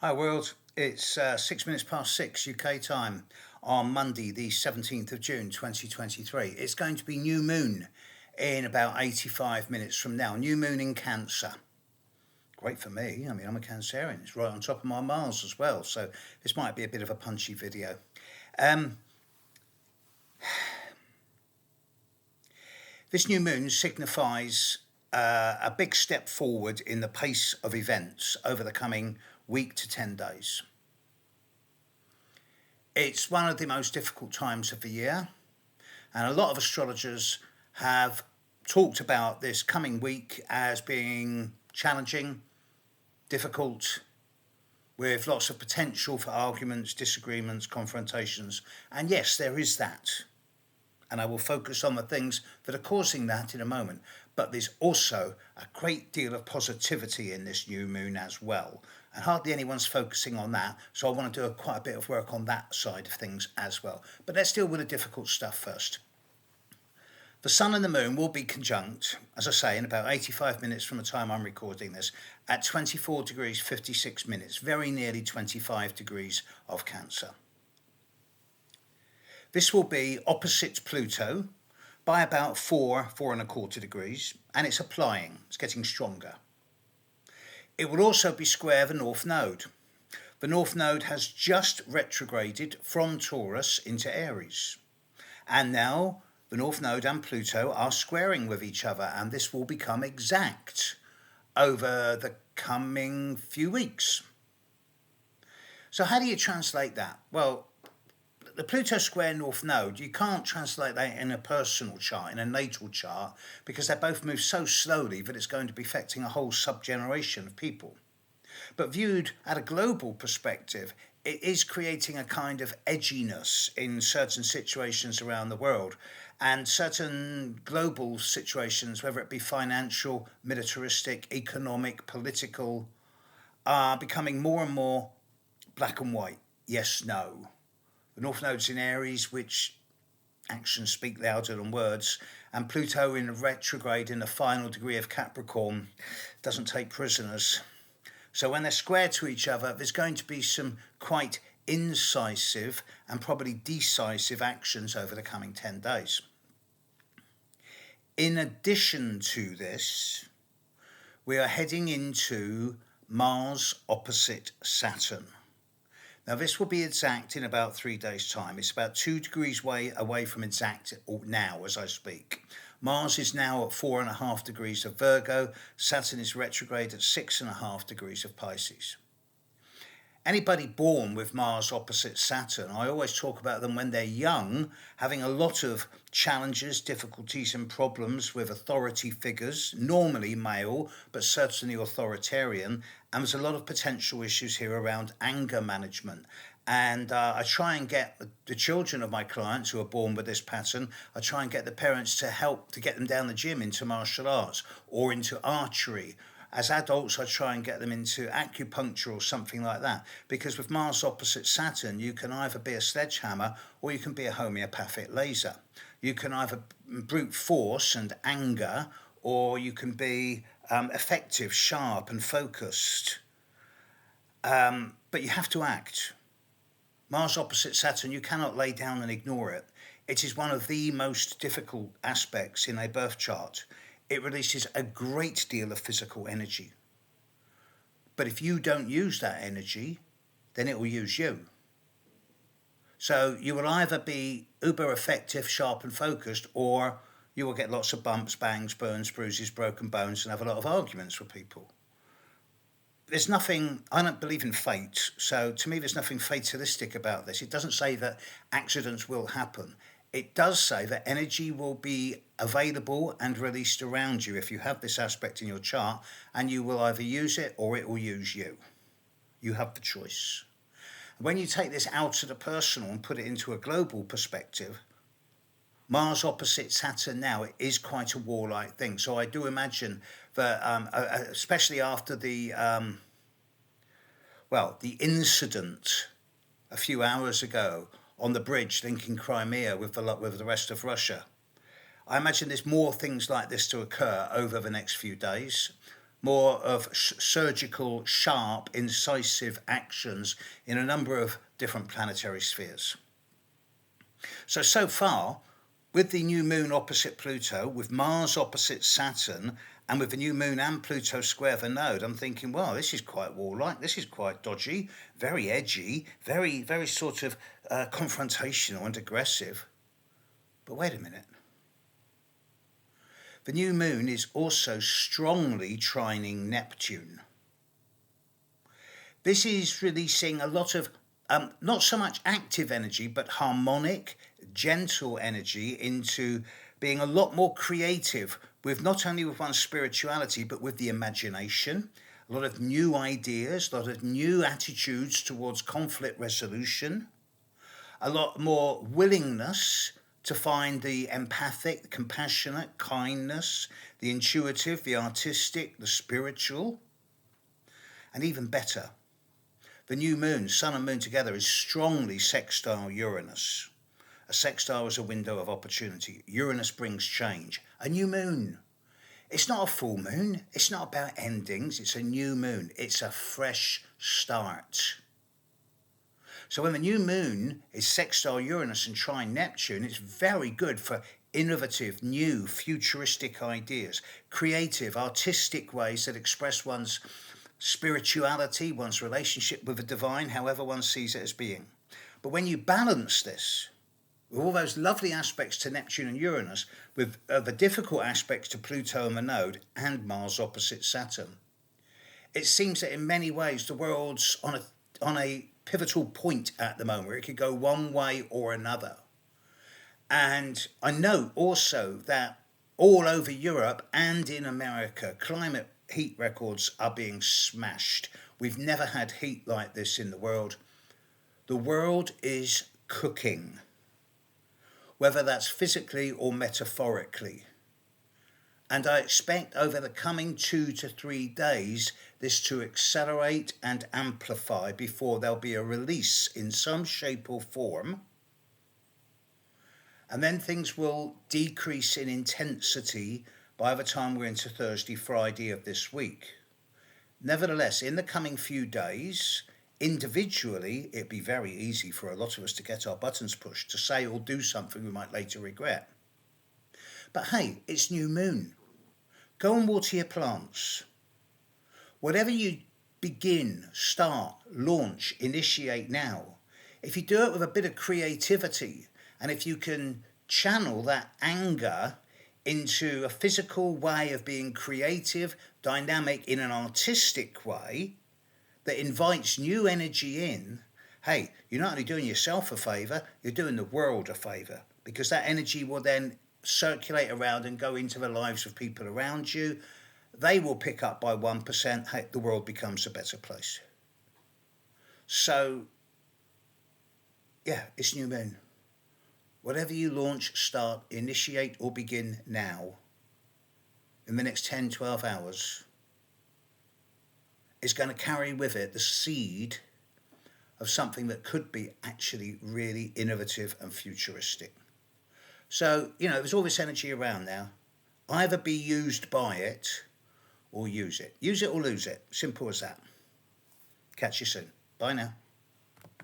Hi world, it's 6 minutes past 6 UK time on Monday the 17th of June 2023. It's going to be new moon in about 85 minutes from now. New moon in Cancer. Great for me, I mean I'm a Cancerian, it's right on top of my Mars as well, so this might be a bit of a punchy video. This new moon signifies a big step forward in the pace of events over the coming week to 10 days. It's one of the most difficult times of the year, and a lot of astrologers have talked about this coming week as being challenging, difficult, with lots of potential for arguments, disagreements, confrontations. And yes, there is that. And I will focus on the things that are causing that in a moment. But there's also a great deal of positivity in this new moon as well. And hardly anyone's focusing on that. So I want to do quite a bit of work on that side of things as well. But let's deal with the difficult stuff first. The sun and the moon will be conjunct, as I say, in about 85 minutes from the time I'm recording this, at 24 degrees 56 minutes, very nearly 25 degrees of Cancer. This will be opposite Pluto by about 4.25 degrees, and it's applying, it's getting stronger. It will also be square the North Node. The North Node has just retrograded from Taurus into Aries. And now the North Node and Pluto are squaring with each other, and this will become exact over the coming few weeks. So how do you translate that? Well, the Pluto square North Node, you can't translate that in a personal chart, in a natal chart, because they both move so slowly that it's going to be affecting a whole subgeneration of people. But viewed at a global perspective, it is creating a kind of edginess in certain situations around the world, and certain global situations, whether it be financial, militaristic, economic, political, are becoming more and more black and white, yes, no. The North Node's in Aries, which actions speak louder than words, and Pluto in retrograde in the final degree of Capricorn doesn't take prisoners. So when they're square to each other, there's going to be some quite incisive and probably decisive actions over the coming 10 days. In addition to this, we are heading into Mars opposite Saturn. Now this will be exact in about 3 days' time. It's about 2 degrees away from exact now as I speak. Mars is now at 4.5 degrees of Virgo. Saturn is retrograde at 6.5 degrees of Pisces. Anybody born with Mars opposite Saturn, I always talk about them when they're young, having a lot of challenges, difficulties and problems with authority figures, normally male, but certainly authoritarian. And there's a lot of potential issues here around anger management. And I try and get the children of my clients who are born with this pattern, I try and get the parents to help to get them down the gym into martial arts or into archery. As adults, I try and get them into acupuncture or something like that. Because with Mars opposite Saturn, you can either be a sledgehammer or you can be a homeopathic laser. You can either brute force and anger, or you can be effective, sharp and focused. But you have to act. Mars opposite Saturn, you cannot lay down and ignore it. It is one of the most difficult aspects in a birth chart. It releases a great deal of physical energy. But if you don't use that energy, then it will use you. So you will either be uber effective, sharp and focused, or you will get lots of bumps, bangs, burns, bruises, broken bones, and have a lot of arguments with people. There's nothing, I don't believe in fate, so to me there's nothing fatalistic about this. It doesn't say that accidents will happen. It does say that energy will be available and released around you if you have this aspect in your chart, and you will either use it or it will use you. You have the choice. When you take this out of the personal and put it into a global perspective, Mars opposite Saturn now is quite a warlike thing. So I do imagine that, especially after the incident a few hours ago on the bridge linking Crimea with the rest of Russia, I imagine there's more things like this to occur over the next few days. more of surgical, sharp, incisive actions in a number of different planetary spheres. So far, with the new moon opposite Pluto, with Mars opposite Saturn, and with the new moon and Pluto square the node, I'm thinking, well, this is quite warlike, this is quite dodgy, very edgy, very sort of confrontational and aggressive. But wait a minute. The new moon is also strongly trining Neptune. This is releasing a lot of not so much active energy, but harmonic, gentle energy into being a lot more creative with not only with one's spirituality, but with the imagination, a lot of new ideas, a lot of new attitudes towards conflict resolution, a lot more willingness to find the empathic, the compassionate, kindness, the intuitive, the artistic, the spiritual, and even better, the new moon, sun and moon together, is strongly sextile Uranus. A sextile is a window of opportunity. Uranus brings change. A new moon. It's not a full moon. It's not about endings. It's a new moon. It's a fresh start. So when the new moon is sextile Uranus and trine Neptune, it's very good for innovative, new, futuristic ideas, creative, artistic ways that express one's spirituality, one's relationship with the divine, however one sees it as being. But when you balance this with all those lovely aspects to Neptune and Uranus, with the difficult aspects to Pluto and the node, and Mars opposite Saturn, it seems that in many ways the world's on a pivotal point at the moment where it could go one way or another. And I know also that all over Europe and in America, climate heat records are being smashed. We've never had heat like this in the world. The world is cooking, whether that's physically or metaphorically. And I expect over the coming 2 to 3 days this to accelerate and amplify before there'll be a release in some shape or form. And then things will decrease in intensity by the time we're into Thursday, Friday of this week. Nevertheless, in the coming few days, individually, it'd be very easy for a lot of us to get our buttons pushed, to say or do something we might later regret. But hey, it's new moon. Go and water your plants. Whatever you begin, start, launch, initiate now, if you do it with a bit of creativity, and if you can channel that anger into a physical way of being creative, dynamic in an artistic way that invites new energy in, hey, you're not only doing yourself a favour, you're doing the world a favour, because that energy will then circulate around and go into the lives of people around you. They will pick up by 1%, hey, the world becomes a better place. So, yeah, it's new moon. Whatever you launch, start, initiate or begin now, in the next 10, 12 hours, is going to carry with it the seed of something that could be actually really innovative and futuristic. So, there's all this energy around now. Either be used by it or use it. Use it or lose it. Simple as that. Catch you soon. Bye now.